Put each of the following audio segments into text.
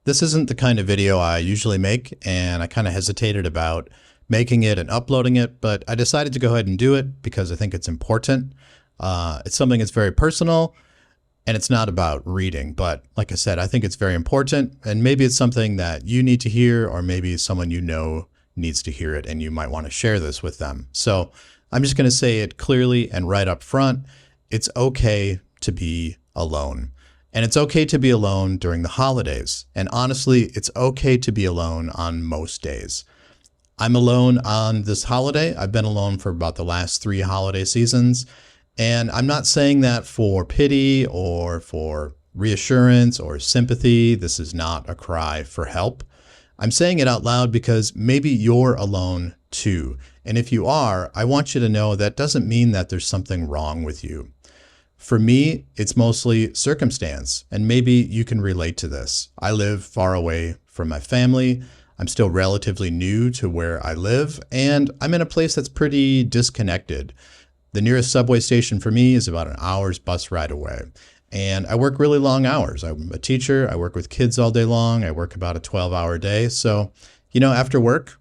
This isn't the kind of video I usually make, and I kind of hesitated about making it and uploading it, but I decided to go ahead and do it because I think it's important. It's something that's very personal, and it's not about reading, but like I said, I think it's very important, and maybe it's something that you need to hear, or maybe someone you know needs to hear it, and you might want to share this with them. So I'm just going to say it clearly and right up front. It's okay to be alone. And it's okay to be alone during the holidays. And honestly, it's okay to be alone on most days. I'm alone on this holiday. I've been alone for about the last 3 holiday seasons. And I'm not saying that for pity or for reassurance or sympathy. This is not a cry for help. I'm saying it out loud because maybe you're alone too. And if you are, I want you to know that doesn't mean that there's something wrong with you. For me, it's mostly circumstance, and maybe you can relate to this. I live far away from my family. I'm still relatively new to where I live, and I'm in a place that's pretty disconnected. The nearest subway station for me is about an hour's bus ride away, and I work really long hours. I'm a teacher. I work with kids all day long. I work about a 12-hour day. So, after work,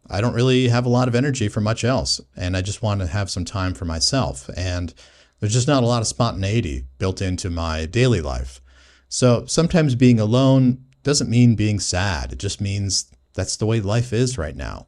I don't really have a lot of energy for much else, and I just want to have some time for myself. And there's just not a lot of spontaneity built into my daily life. So sometimes being alone doesn't mean being sad. It just means that's the way life is right now.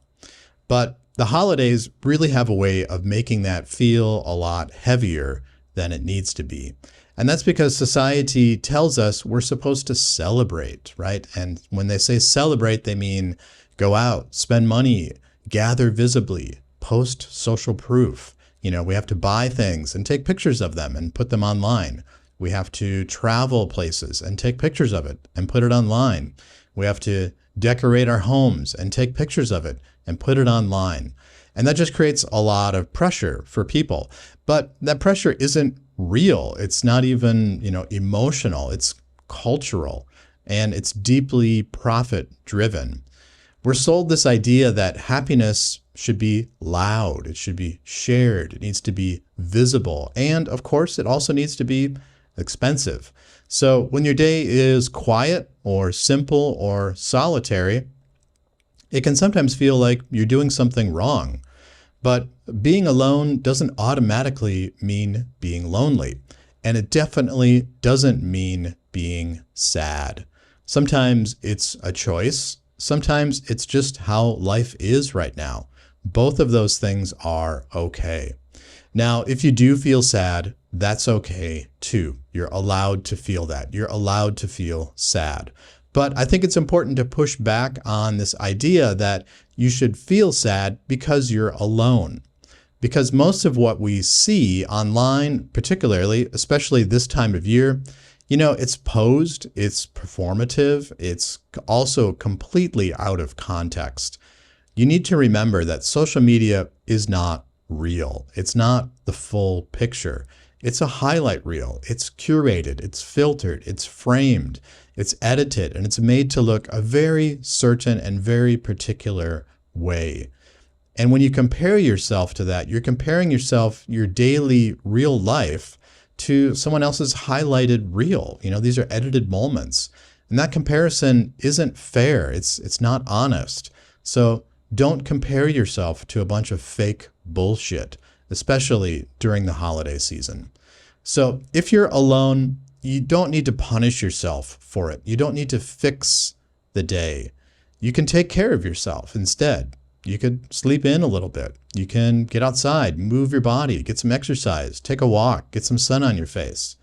But the holidays really have a way of making that feel a lot heavier than it needs to be. And that's because society tells us we're supposed to celebrate, right? And when they say celebrate, they mean go out, spend money, gather visibly, post social proof. We have to buy things and take pictures of them and put them online. We have to travel places and take pictures of it and put it online. We have to decorate our homes and take pictures of it and put it online. And that just creates a lot of pressure for people. But that pressure isn't real. It's not even, emotional. It's cultural, and it's deeply profit driven. We're sold this idea that happiness should be loud, it should be shared, it needs to be visible, and of course, it also needs to be expensive. So when your day is quiet or simple or solitary, it can sometimes feel like you're doing something wrong. But being alone doesn't automatically mean being lonely, and it definitely doesn't mean being sad. Sometimes it's a choice. Sometimes it's just how life is right now. Both of those things are okay. Now, if you do feel sad, that's okay too. You're allowed to feel that. You're allowed to feel sad. But I think it's important to push back on this idea that you should feel sad because you're alone. Because most of what we see online, particularly, especially this time of year, it's posed, it's performative, it's also completely out of context. You need to remember that social media is not real. It's not the full picture. It's a highlight reel. It's curated, it's filtered, it's framed, it's edited, and it's made to look a very certain and very particular way. And when you compare yourself to that, you're comparing your daily real life to someone else's highlighted reel. These are edited moments. And that comparison isn't fair. It's not honest. So don't compare yourself to a bunch of fake bullshit, especially during the holiday season. So if you're alone, you don't need to punish yourself for it. You don't need to fix the day. You can take care of yourself instead. You could sleep in a little bit. You can get outside, move your body, get some exercise, take a walk, get some sun on your face.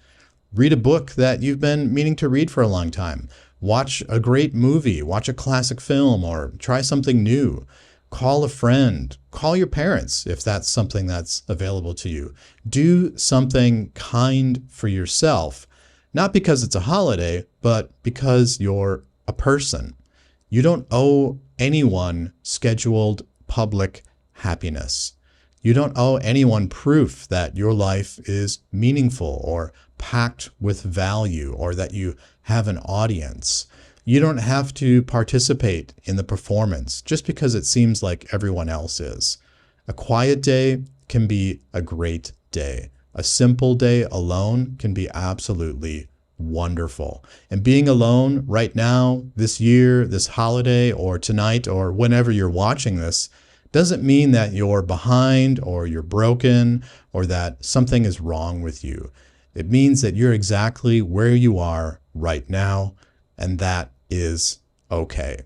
Read a book that you've been meaning to read for a long time. Watch a great movie, watch a classic film, or try something new. Call a friend, call your parents if that's something that's available to you. Do something kind for yourself, not because it's a holiday, but because you're a person. You don't owe anyone scheduled public happiness. You don't owe anyone proof that your life is meaningful or packed with value or that you have an audience. You don't have to participate in the performance just because it seems like everyone else is. A quiet day can be a great day. A simple day alone can be absolutely wonderful. And being alone right now, this year, this holiday, or tonight, or whenever you're watching this, doesn't mean that you're behind or you're broken or that something is wrong with you. It means that you're exactly where you are right now, and that is okay.